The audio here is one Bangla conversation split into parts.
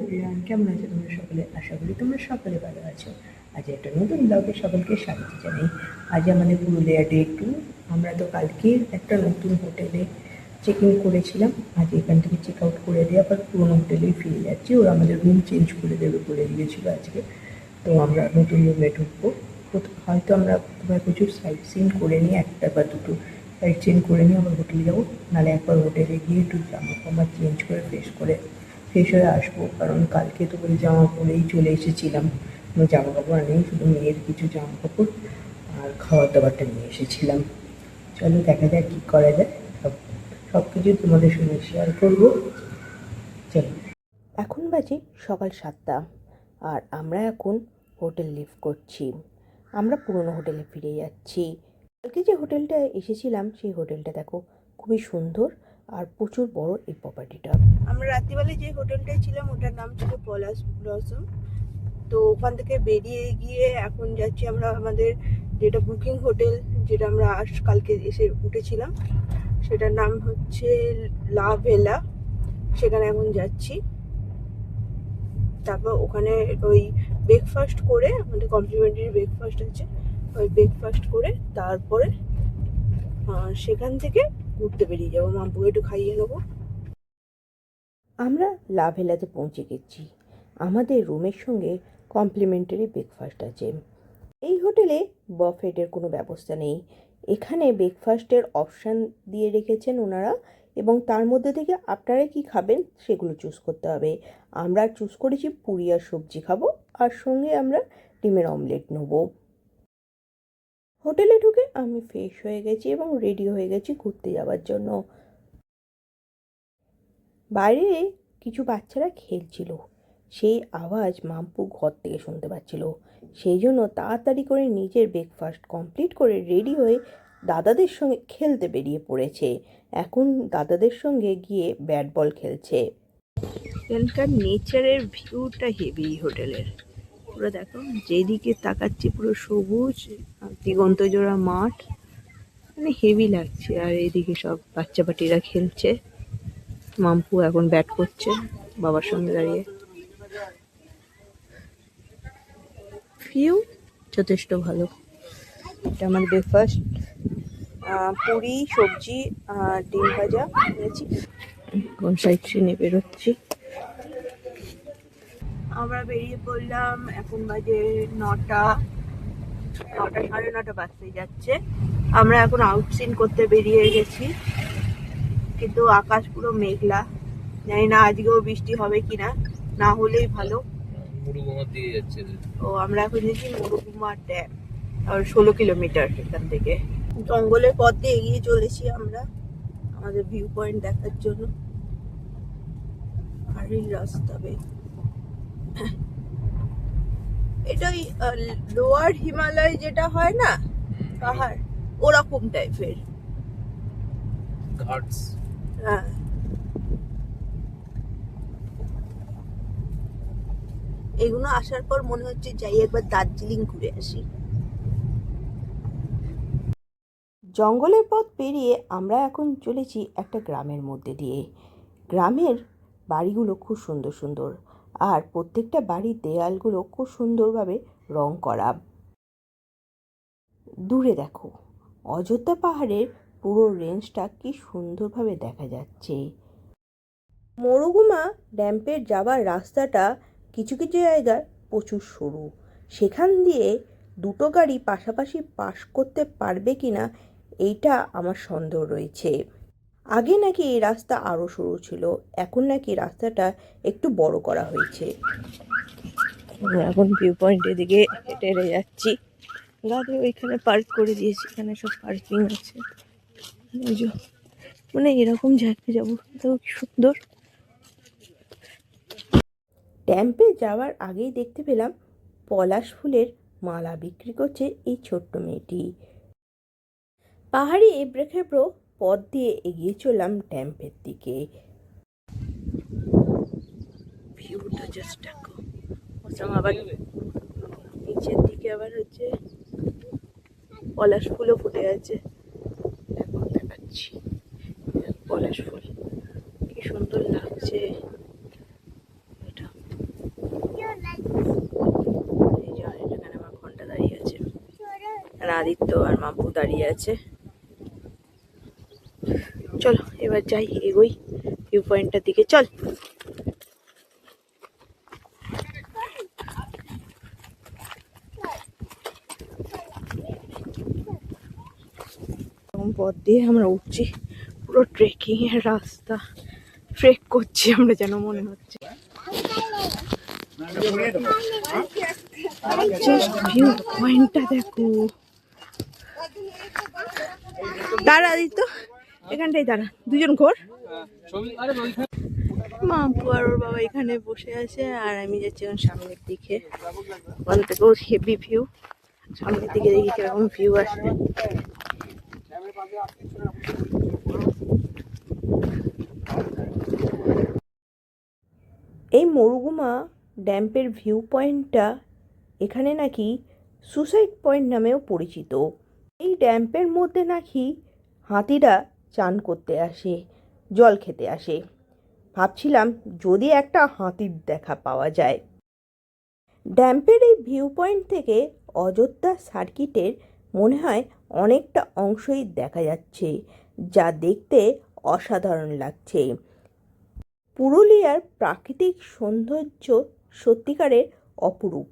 এভরিওয়ান, কেমন আছো তোমরা সকলে? আশা করি তোমরা সকলে ভালো আছো। আজ একটা নতুন ব্লগে সকলকে স্বাগত জানাই। আজ আমাদের পুরুলিয়া ডে 2। আমরা তো কালকে একটা নতুন হোটেলে চেক ইন করেছিলাম। আজ এখান থেকে চেক আউট করে দিয়ে আবার পুরোনো হোটেলেই ফিরে যাচ্ছি। ওরা আমাদের রুম চেঞ্জ করে দেবে বলে দিয়েছিল আজকে। তো আমরা নতুন রুমে ঢুকবো। হয়তো আমরা প্রচুর সাইট সিন করে নিয়ে একটা বা দুটো সাইট সিন করে নিয়ে আবার হোটেলে যাবো, নাহলে একবার হোটেলে গিয়ে একটু জামা কাপড় চেঞ্জ করে ফ্রেশ হয়ে আসবো। কারণ কালকে তো ওই জামা পরেই চলে এসেছিলাম, কোনো জামা কাপড় নেই, শুধু মেয়ের কিছু জামা কাপড় আর খাওয়ার দাবারটা নিয়ে এসেছিলাম। চলো দেখা যাক কী করা যায়, সব কিছু তোমাদের সঙ্গে শেয়ার করবো। চলো, এখন বাজে সকাল 7টা আর আমরা এখন হোটেল লিভ করছি। আমরা পুরনো হোটেলে ফিরে যাচ্ছি। কালকে যে হোটেলটা এসেছিলাম সেই হোটেলটা দেখো, খুবই সুন্দর আর প্রচুর বড় এই প্রপার্টিটা। আমরা রাত্রিবেলায় যে হোটেলটায় ছিলাম ওটার নাম ছিল পলাশ ব্লসম। তো ওখান থেকে বেরিয়ে গিয়ে এখন যাচ্ছি আমরা আমাদের যেটা বুকিং হোটেল, যেটা আমরা কালকে এসে উঠেছিলাম, সেটার নাম হচ্ছে লা ভেলা। সেখানে এখন যাচ্ছি। তারপর ওখানে ওই ব্রেকফাস্ট করে, আমাদের কমপ্লিমেন্টারি ব্রেকফাস্ট আছে, ওই ব্রেকফাস্ট করে তারপরে সেখান থেকে ঘুরতে বেরিয়ে যাবো। মাম্পুকে একটু খাইয়ে নেবো। আমরা লাভেলাতে পৌঁছে গেছি। আমাদের রুমের সঙ্গে কমপ্লিমেন্টারি ব্রেকফাস্ট আছে। এই হোটেলে বাফেটের কোনো ব্যবস্থা নেই। এখানে ব্রেকফাস্টের অপশান দিয়ে রেখেছেন ওনারা, এবং তার মধ্যে থেকে আপনারা কি খাবেন সেগুলো চুজ করতে হবে। আমরা চুজ করেছি পুরি আর সবজি খাবো, আর সঙ্গে আমরা ডিমের অমলেট নেবো। হোটেলে ঢুকে আমি ফ্রেশ হয়ে গেছি এবং রেডি হয়ে গেছি ঘুরতে যাওয়ার জন্য। বাইরে কিছু বাচ্চারা খেলছিল, সেই আওয়াজ মাম্পু ঘর থেকে শুনতে পাচ্ছিল। সেই জন্য তাড়াতাড়ি করে নিজের ব্রেকফাস্ট কমপ্লিট করে রেডি হয়ে দাদাদের সঙ্গে খেলতে বেরিয়ে পড়েছে। এখন দাদাদের সঙ্গে গিয়ে ব্যাট বল খেলছে। এখানকার নেচারের ভিউটা হেভি হোটেলের। পুরো দেখো, যেদিকে তাকাচ্ছি পুরো সবুজ, দিগন্ত জোড়া মাঠ, মানে হেভি লাগছে। আর এইদিকে সব বাচ্চা পাটিরা খেলছে। মাম্পু এখন ব্যাট করছে বাবার সঙ্গে দাঁড়িয়ে। ভিউ যথেষ্ট ভালো। এটা আমার ব্রেকফাস্ট, পুরি সবজি আর ডিম ভাজা নিয়েছি। কোন সাইড সিনে বেরোচ্ছি। আমরা বেরিয়ে পড়লাম। এখন বাজে 9টা, 9:30 বাজতে যাচ্ছে। আমরা এখন আউটসিন করতে বেরিয়ে গেছি, কিন্তু আকাশ পুরো মেঘলা। জানি না আজকেও বৃষ্টি হবে কিনা, না হলেই ভালো। ও আমরা এখন দেখি মুরুগুমা ড্যাম, আর 16 কিলোমিটার এখান থেকে। জঙ্গলের পথ দিয়ে এগিয়ে চলেছি আমরা আমাদের ভিউ পয়েন্ট দেখার জন্য। আর এই রাস্তা এটা লোয়ার হিমালয় যেটা হয় না পাহাড়, ওরকম টাইপের ঘাটস। হ্যাঁ, এগুলো আসার পর মনে হচ্ছে যাই একবার দার্জিলিং ঘুরে আসি। জঙ্গলের পথ পেরিয়ে আমরা এখন চলেছি একটা গ্রামের মধ্যে দিয়ে। গ্রামের বাড়িগুলো খুব সুন্দর সুন্দর, আর প্রত্যেকটা বাড়ির দেয়ালগুলো খুব সুন্দরভাবে রং করা। দূরে দেখো, অযোধ্যা পাহাড়ের পুরো রেঞ্জটা কি সুন্দরভাবে দেখা যাচ্ছে। মুরুগুমা ড্যাম্পের যাওয়ার রাস্তাটা কিছু কিছু জায়গায় প্রচুর সরু। সেখান দিয়ে দুটো গাড়ি পাশাপাশি পাস করতে পারবে কিনা এইটা আমার সন্দেহ রয়েছে। আগে নাকি এই রাস্তা আরও সরু ছিল, এখন নাকি রাস্তাটা একটু বড় করা হয়েছে। এখন ভিউ পয়েন্টের দিকে হেঁটে হেঁটে যাচ্ছি। গাড়ি ওইখানে পার্ক করে দিয়েছি, এখানে সব পার্কিং আছে। মানে এরকম জায়গায় যাবো তো সুন্দর। ড্যাম্পে যাওয়ার আগেই দেখতে পেলাম পলাশ ফুলের মালা বিক্রি করছে এই ছোট্ট মেয়েটি। পাহাড়ি এবড়ো খেবড়ো পথ দিয়ে এগিয়ে চললাম ড্যাম্পের দিকে। ভিউটা জাস্ট দেখো, আবার নিচের দিকে আবার হচ্ছে পলাশ ফুলও ফুটে আছে। এখন দেখাচ্ছি পলাশ ফুল, কি সুন্দর লাগছে এটা। এই যে এখানে আমার ঘন্টা দাঁড়িয়ে আছে, আর আদিত্য আর মাম্পু দাঁড়িয়ে আছে। চলো এবার যাই, এগোই ভিউ পয়েন্টটার দিকে। চল। পথ দিয়ে আমরা উঠছি, পুরো ট্রেকিং এর রাস্তা, ট্রেক করছি আমরা যেন মনে হচ্ছে। ভিউ পয়েন্টটা দেখো। দাঁড়া দিত, এখানটাই দাঁড়া, দুজন ঘোর। মাম্পু আর ওর বাবা এখানে বসে আছে, আর আমি যাচ্ছি এখন সামনের দিকে। ওখান থেকেও হেভি ভিউ, সামনের দিকে দেখি কিরকম ভিউ আসে। এই মরুগুমা ড্যাম্পের ভিউ পয়েন্টটা এখানে নাকি সুসাইড পয়েন্ট নামেও পরিচিত। এই ড্যাম্পের মধ্যে নাকি হাতিরা চান করতে আসে, জল খেতে আসে। ভাবছিলাম যদি একটা হাতির দেখা পাওয়া যায়। ড্যাম্পের এই ভিউ পয়েন্ট থেকে অযোধ্যা সার্কিটের মনে হয় অনেকটা অংশই দেখা যাচ্ছে, যা দেখতে অসাধারণ লাগছে। পুরুলিয়ার প্রাকৃতিক সৌন্দর্য সত্যিকারের অপরূপ।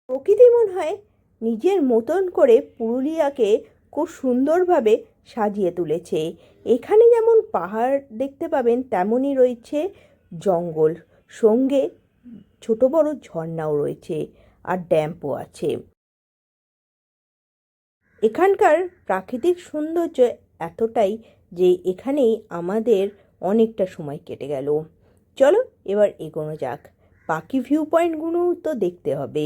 প্রকৃতি মনে হয় নিজের মতন করে পুরুলিয়াকে খুব সুন্দরভাবে সাজিয়ে তুলেছে। এখানে যেমন পাহাড় দেখতে পাবেন, তেমনই রয়েছে জঙ্গল, সঙ্গে ছোট বড় ঝর্ণাও রয়েছে, আর ড্যাম্পও আছে। এখানকার প্রাকৃতিক সৌন্দর্য এতটাই যে এখানেই আমাদের অনেকটা সময় কেটে গেল। চলো এবার এগোনো যাক, বাকি ভিউ পয়েন্টগুলোও তো দেখতে হবে।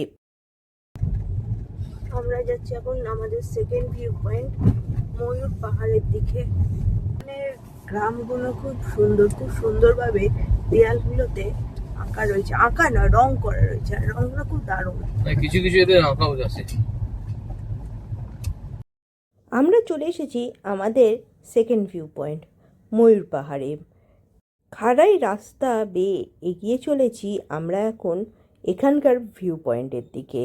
আমরা যাচ্ছি এখন আমাদের সেকেন্ড ভিউ পয়েন্ট, ময়ূর পাহাড়ের দিকে। মানে গ্রামগুলো খুব সুন্দর, খুব সুন্দরভাবে দেয়ালগুলোতে আঁকা রয়েছে, আঁকা না রং করা রয়েছে, আর রংগুলো খুব দারুণ, কিছু কিছু এদের আঁকাও আছে। আমরা চলে এসেছি আমাদের সেকেন্ড ভিউ পয়েন্ট, ময়ূর পাহাড়ে। খাড়াই রাস্তা বেয়ে এগিয়ে চলেছি আমরা এখন এখানকার ভিউ পয়েন্টের দিকে।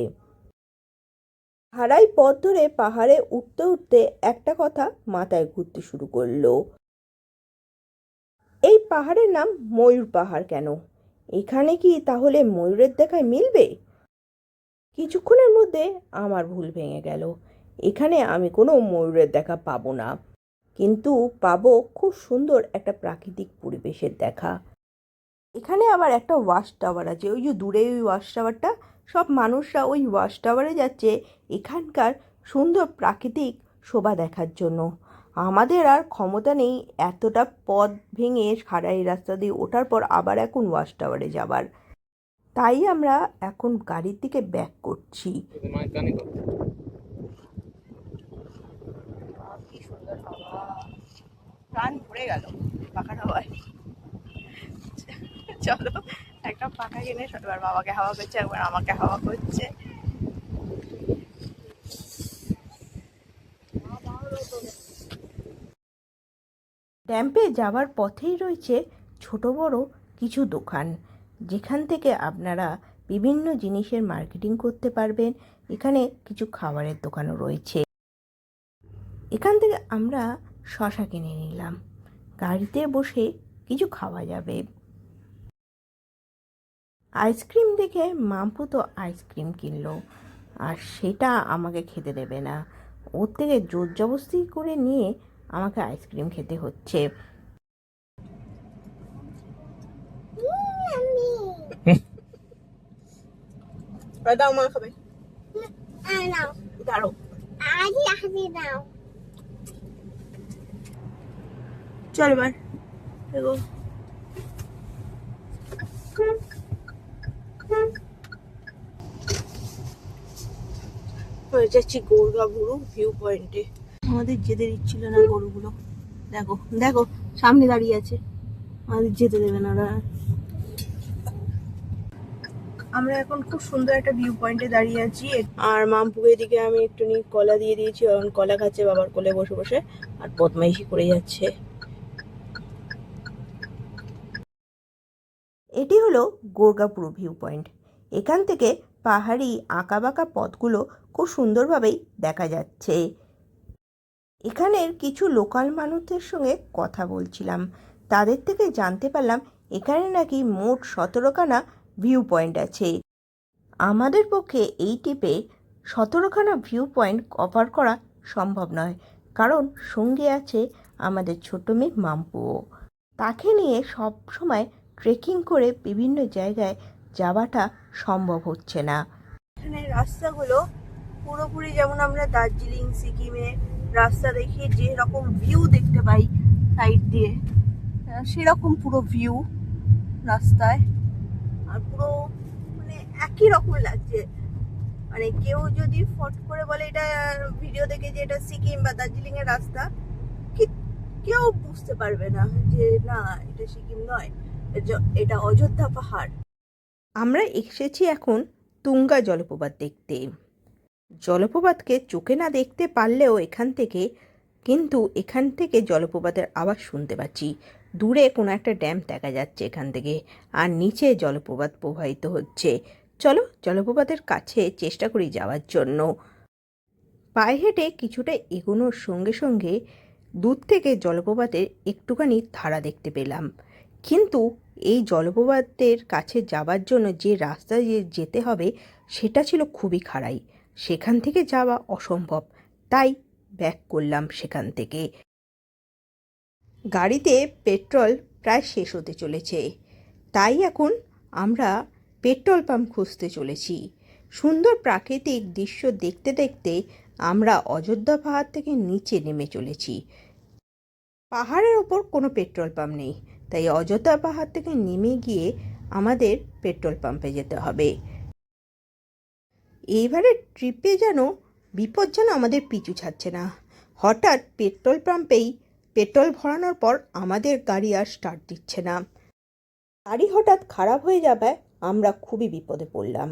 খাড়াই পথ ধরে পাহাড়ে উঠতে উঠতে একটা কথা মাথায় ঘুরতে শুরু করলো, এই পাহাড়ের নাম ময়ূর পাহাড় কেন? এখানে কি তাহলে ময়ূরের দেখায় মিলবে? কিছুক্ষণের মধ্যে আমার ভুল ভেঙে গেল। এখানে আমি কোনো ময়ূরের দেখা পাবো না, কিন্তু পাবো খুব সুন্দর একটা প্রাকৃতিক পরিবেশের দেখা। এখানে আবার একটা ওয়াচ টাওয়ার আছে, ওই যে দূরে ওই ওয়াচ টাওয়ারটা, সব মানুষরা ওই ওয়াচ টাওয়ারে যাচ্ছে এখানকার সুন্দর প্রাকৃতিক শোভা দেখার জন্য। আমাদের আর ক্ষমতা নেই এতটা পথ ভেঙে খাড়াই রাস্তা দিয়ে ওঠার পর আবার এখন ওয়াচ টাওয়ারে যাবার, তাই আমরা এখন গাড়ির দিকে ব্যাক করছি। কি সুন্দর হাওয়া, প্রাণ ভরে গেল পাখার হাওয়ায়। চলো একটা পাখা কিনে একবার বাবাকে হাওয়া করছে, একবার আমাকে হাওয়া করছে। ড্যাম্পে যাওয়ার পথেই রয়েছে ছোট বড় কিছু দোকান, যেখান থেকে আপনারা বিভিন্ন জিনিসের মার্কেটিং করতে পারবেন। এখানে কিছু খাবারের দোকানও রয়েছে। এখান থেকে আমরা শসা কিনে নিলাম, গাড়িতে বসে কিছু খাওয়া যাবে। আইসক্রিম দেখে মাম্পু তো আইসক্রিম কিনলো, আর সেটা আমাকে খেতে দেবে না, ওর থেকে জোর জবরদস্তি করে নিয়ে আমাকে আইসক্রিম খেতে হচ্ছে। দাও মা খাবে, দাঁড়ো চল এবার দেখো। যাচ্ছি গৌরগাবুরু ভিউ পয়েন্টে। আমাদের যেতে দিচ্ছিল না গরুগুলো, দেখো দেখো সামনে দাঁড়িয়ে আছে, আমাদের যেতে দেবে না ওরা। আমরা এখন খুব সুন্দর একটা ভিউ পয়েন্টে দাঁড়িয়ে আছি, আর মামপুকে দিকে আমি একটু কলা দিয়ে দিয়েছি, কারণ কলা খাচ্ছে বাবার কোলে বসে বসে আর বদমাইশি করে যাচ্ছে। এটি হলো গোরগাপুর ভিউ পয়েন্ট। এখান থেকে পাহাড়ি আঁকাবাঁকা পথগুলো খুব সুন্দরভাবেই দেখা যাচ্ছে। এখানের কিছু লোকাল মানুষদের সঙ্গে কথা বলছিলাম, তাদের থেকে জানতে পারলাম এখানে নাকি মোট 17খানা ভিউ পয়েন্ট আছে। আমাদের পক্ষে এই ট্রিপে 17খানা ভিউ পয়েন্ট কভার করা সম্ভব নয়, কারণ সঙ্গে আছে আমাদের ছোট মেয়ে মাম্পুও। তাকে নিয়ে সব সময় ট্রেকিং করে বিভিন্ন জায়গায় যাওয়াটা সম্ভব হচ্ছে না। এখানে রাস্তাগুলো পুরোপুরি যেমন আমরা দার্জিলিং সিকিমে রাস্তা দেখি যেরকম ভিউ দেখতে পাই সাইড দিয়ে, সেরকম পুরো ভিউ রাস্তায়, আর পুরো মানে একই রকম লাগছে। মানে কেউ যদি ফট করে বলে এটা ভিডিও দেখে যে এটা সিকিম বা দার্জিলিং এর রাস্তা, কেউ বুঝতে পারবে না যে না এটা সিকিম নয়, এটা অযোধ্যা পাহাড়। আমরা এসেছি এখন তুঙ্গা জলপ্রপাত দেখতে। জলপ্রপাতকে চোখে না দেখতে পারলেও কিন্তু এখান থেকে জলপ্রপাতের আওয়াজ শুনতে পাচ্ছি। দূরে কোনো একটা ড্যাম দেখা যাচ্ছে এখান থেকে, আর নিচে জলপ্রপাত প্রবাহিত হচ্ছে। চলো জলপ্রপাতের কাছে চেষ্টা করি যাওয়ার জন্য। পায়ে হেঁটে কিছুটা এগোনোর সঙ্গে সঙ্গে দূর থেকে জলপ্রপাতের একটুখানি ধারা দেখতে পেলাম, কিন্তু এই জলপ্রপাতের কাছে যাওয়ার জন্য যে রাস্তা দিয়ে যেতে হবে সেটা ছিল খুবই খাড়াই, সেখান থেকে যাওয়া অসম্ভব, তাই ব্যাক করলাম সেখান থেকে। গাড়িতে পেট্রোল প্রায় শেষ হতে চলেছে, তাই এখন আমরা পেট্রোল পাম্প খুঁজতে চলেছি। সুন্দর প্রাকৃতিক দৃশ্য দেখতে দেখতে আমরা অযোধ্যা পাহাড় থেকে নিচে নেমে চলেছি। পাহাড়ের ওপর কোনো পেট্রোল পাম্প নেই, তাই অযোধ্যা পাহাড় থেকে নেমে গিয়ে আমাদের পেট্রোল পাম্পে যেতে হবে। এইবারে ট্রিপে যেন বিপদ যেন আমাদের পিছু ছাড়ছে না। হঠাৎ পেট্রোল পাম্পেই পেট্রোল ভরানোর পর আমাদের গাড়ি আর স্টার্ট দিচ্ছে না। গাড়ি হঠাৎ খারাপ হয়ে যাওয়ায় আমরা খুবই বিপদে পড়লাম।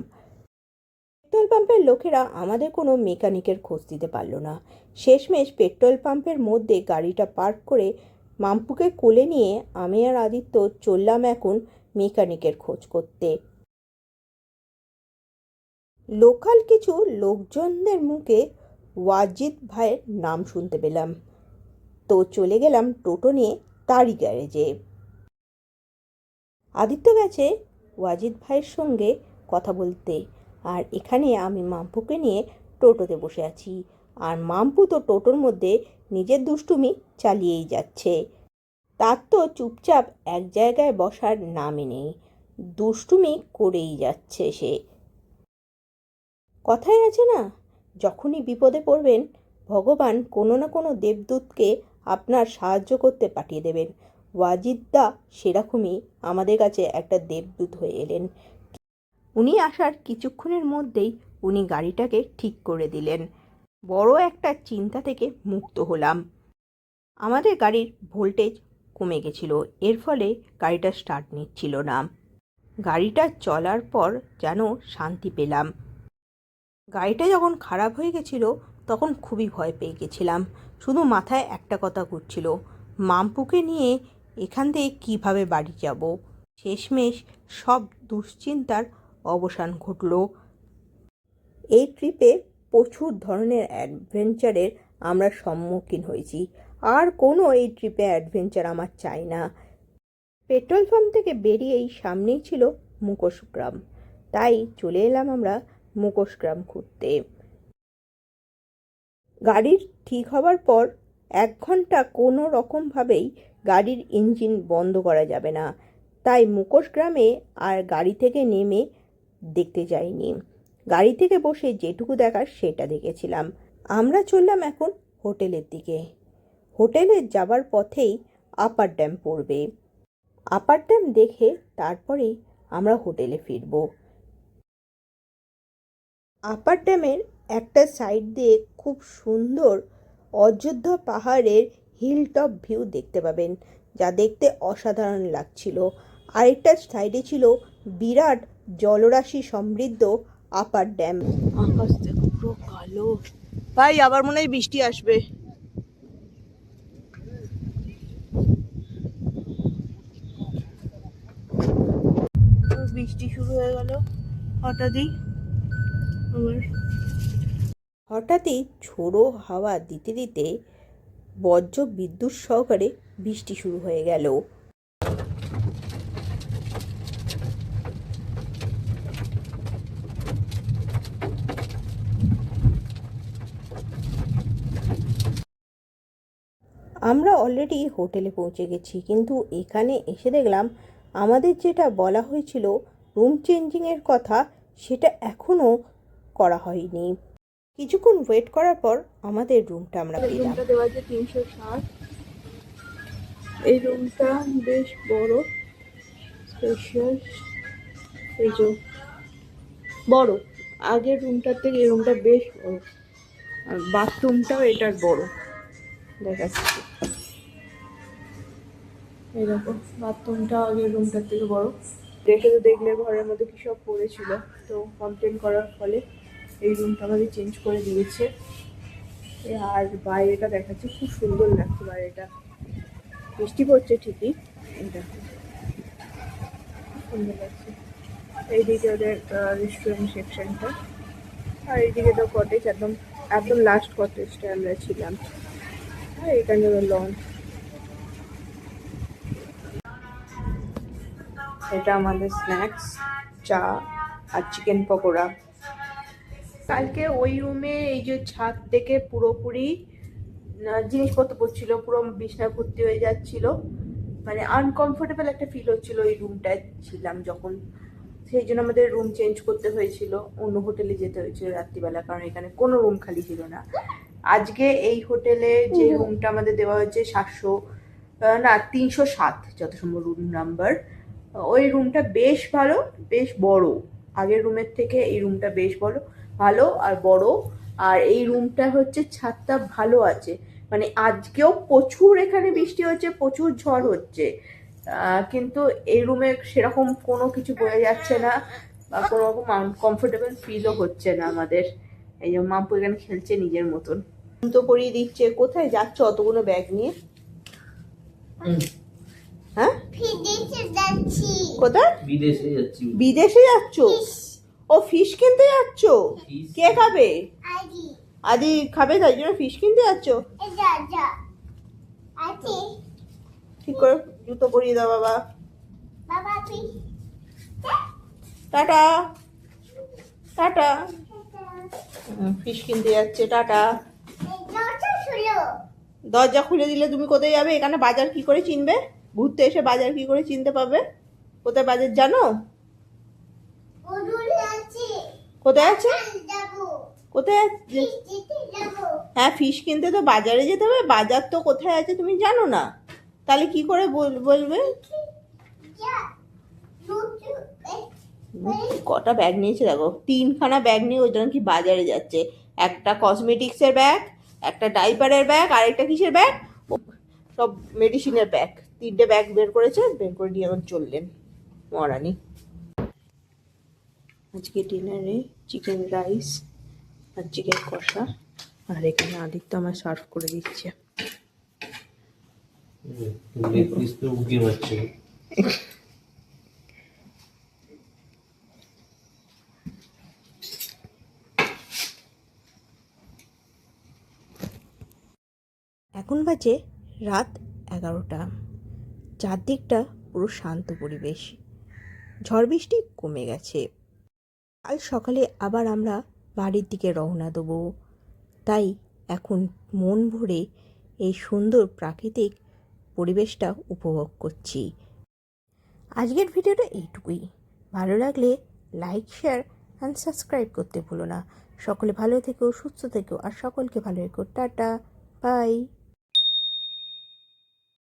পেট্রোল পাম্পের লোকেরা আমাদের কোনো মেকানিকের খোঁজ দিতে পারলো না। শেষমেশ পেট্রোল পাম্পের মধ্যে গাড়িটা পার্ক করে মাম্পুকে কোলে নিয়ে আমি আর আদিত্য চললাম এখন মেকানিকের খোঁজ করতে। লোকাল কিছু লোকজনদের মুখে ওয়াজিদ ভাইয়ের নাম শুনতে পেলাম, তো চলে গেলাম টোটো নিয়ে তারই গ্যারেজে। আদিত্য গেছে ওয়াজিদ ভাইয়ের সঙ্গে কথা বলতে, আর এখানে আমি মাম্পুকে নিয়ে টোটোতে বসে আছি। আর মাম্পু তো টোটোর মধ্যে নিজের দুষ্টুমি চালিয়েই যাচ্ছে। তার তো চুপচাপ এক জায়গায় বসার নামই নেই, দুষ্টুমি করেই যাচ্ছে সে। কথাই আছে না, যখনই বিপদে পড়বেন ভগবান কোনো না কোনো দেবদূতকে আপনার সাহায্য করতে পাঠিয়ে দেবেন। ওয়াজিদদা সেরকমই আমাদের কাছে একটা দেবদূত হয়ে এলেন। উনি আসার কিছুক্ষণের মধ্যেই উনি গাড়িটাকে ঠিক করে দিলেন। বড় একটা চিন্তা থেকে মুক্ত হলাম। আমাদের গাড়ির ভোল্টেজ কমে গেছিল, এর ফলে গাড়িটা স্টার্ট নিচ্ছিল না। গাড়িটা চলার পর যেন শান্তি পেলাম। গাড়িটা যখন খারাপ হয়ে গেছিল তখন খুবই ভয় পেয়ে গেছিলাম। শুধু মাথায় একটা কথা ঘুরছিল, মাম্পুকে নিয়ে এখান থেকে কীভাবে বাড়ি যাব। শেষমেশ সব দুশ্চিন্তার অবসান ঘটল। এই ট্রিপে প্রচুর ধরনের অ্যাডভেঞ্চারের আমরা সম্মুখীন হয়েছি, আর কোনো এই ট্রিপে অ্যাডভেঞ্চার আমার চাই না। পেট্রোল পাম্প থেকে বেরিয়েই সামনেই ছিল মুখোশ গ্রাম, তাই চলে এলাম আমরা মুখোশ গ্রাম ঘুরতে। গাড়ির ঠিক হবার পর 1 ঘন্টা কোনো রকমভাবেই গাড়ির ইঞ্জিন বন্ধ করা যাবে না, তাই মুখোশ গ্রামে আর গাড়ি থেকে নেমে দেখতে যাইনি। গাড়ি থেকে বসে যেটুকু দেখার সেটা দেখেছিলাম। আমরা চললাম এখন হোটেলের দিকে। হোটেলে যাবার পথেই আপার ড্যাম পড়বে। আপার ড্যাম দেখে তারপরেই আমরা হোটেলে ফিরব। আপার ড্যামের একটা সাইড দিয়ে খুব সুন্দর অযোধ্যা পাহাড়ের হিল টপ ভিউ দেখতে পাবেন, যা দেখতে অসাধারণ লাগছিল। আরেকটা সাইডে ছিল বিরাট জলরাশি সমৃদ্ধ আপার ড্যাম। আকাশ দেখো পুরো কালো, ভাই আবার মনে হয় বৃষ্টি আসবে। বৃষ্টি শুরু হয়ে গেল, হঠাৎই আবার হঠাৎই ঝোড়ো হাওয়া দিতে দিতে বজ্র বিদ্যুৎ সহকারে বৃষ্টি শুরু হয়ে গেল। আমরা অলরেডি হোটেলে পৌঁছে গেছি, কিন্তু এখানে এসে দেখলাম আমাদের যেটা বলা হয়েছিল রুম চেঞ্জিংয়ের কথা, সেটা এখনও করা হয়নি। কিছুক্ষণ ওয়েট করার পর আমাদের রুমটা আমরা পেলাম। রুমটা দেওয়া আছে 360। এই রুমটা বেশ বড়, স্পেশিয়াস। এই যে বড়, আগের রুমটার থেকে এই রুমটা বেশ বড়, আর বাথরুমটাও এটার বড় দেখাচ্ছি। এই দেখো, বাথরুমটা আগের রুমটার থেকে বড়। দেখে তো দেখলে ঘরের মধ্যে কি সব পড়েছিল, তো কমপ্লেন করার ফলে এই রুমটা আমাদের চেঞ্জ করে দিয়েছে। আর বাইরেটা দেখাচ্ছে, খুব সুন্দর লাগছে বাইরেটা। বৃষ্টি পড়ছে ঠিকই, এটা সুন্দর লাগছে। এইদিকে ওদের রেস্টুরেন্ট সেকশনটা, আর এইদিকে তো কটেজ, একদম একদম লাস্ট কটেজটা আমরা ছিলাম। আর এখানে লঞ্চ, এটা আমাদের স্ন্যাক্স, চা আর চিকেন পকোড়া। কালকে ওই রুমে এই যে ছাদ থেকে পুরোপুরি জিনিসপত্র পড়ছিল, পুরো বিছনা ভর্তি হয়ে যাচ্ছিল, মানে আনকমফোর্টেবল একটা ফিল হচ্ছিল ওই রুমটায় ছিলাম যখন। সেই জন্য আমাদের রুম চেঞ্জ করতে হয়েছিল, অন্য হোটেলে যেতে হয়েছিল রাত্রিবেলা, কারণ এখানে কোনো রুম খালি ছিল না। আজকে এই হোটেলে যে রুমটা আমাদের দেওয়া হয়েছে 307 যত সম্ভব রুম নাম্বার, ওই রুমটা বেশ ভালো, বেশ বড়। আগের রুমের থেকে এই রুমটা বেশ ভালো আর বড়। আর এই রুমটা হচ্ছে ছাদটা ভালো আছে, মানে আজকেও প্রচুর এখানে বৃষ্টি হচ্ছে, প্রচুর ঝড় হচ্ছে, কিন্তু এই রুমে সেরকম কোনো কিছু বোঝা যাচ্ছে না, বা কোনো রকম আনকমফোর্টেবল ফিলও হচ্ছে না আমাদের। এই যে মাম্পু এখানে খেলছে নিজের মতন, তো পরিয়ে দিচ্ছে। কোথায় যাচ্ছ অতগুলো ব্যাগ নিয়ে? হ্যাঁ, কোথায়? বিদেশে যাচ্ছ? ও ফিশ কিনতে যাচ্ছ? কে খাবে? আদি খাবে, তাই জন্য ফিশ কিনতে যাচ্ছ। ঠিক করে জুতো পরিয়ে দাও বাবা। Tata tata. ফিশ কিনতে যাচ্ছে, টাটা। দরজা খুলে দিলে তুমি কোথায় যাবে? এখানে বাজার কি করে চিনবে? ঘুরতে এসে বাজার কি করে চিনতে পারবে? কোথায় বাজার জানো? কোথায় আছে? কোথায় আছে? হ্যাঁ, ফিশ কিনতে তো বাজারে যেতে হবে। বাজার তো কোথায় আছে তুমি জানো না, তাহলে কি করে বলবে? কটা ব্যাগ নিয়েছে দেখো, 3খানা ব্যাগ নিয়ে ওই জন্য কি বাজারে যাচ্ছে। একটা কসমেটিক্সের ব্যাগ, একটা ডাইপারের ব্যাগ, আর একটা কিসের ব্যাগ, সব মেডিসিনের ব্যাগ। 3টে ব্যাগ বের করেছে, বের করে নিয়ে এখন চললেন মহারানী। আজকে ডিনারে চিকেন রাইস আর চিকেন কষা, আর এখানে আদিত্য আমার সার্ভ করে দিচ্ছে। এখন বাজে রাত 11টা। চারদিকটা পুরো শান্ত পরিবেশ, ঝড় বৃষ্টি কমে গেছে। কাল সকালে আবার আমরা বাড়ির দিকে রওনা দেবো, তাই এখন মন ভরে এই সুন্দর প্রাকৃতিক পরিবেশটা উপভোগ করছি। আজকের ভিডিওটা এইটুকুই। ভালো লাগলে লাইক, শেয়ার অ্যান্ড সাবস্ক্রাইব করতে ভুলো না। সকলে ভালো থেকো, সুস্থ থেকো, আর সকলকে ভালো রেখো। Tata, by.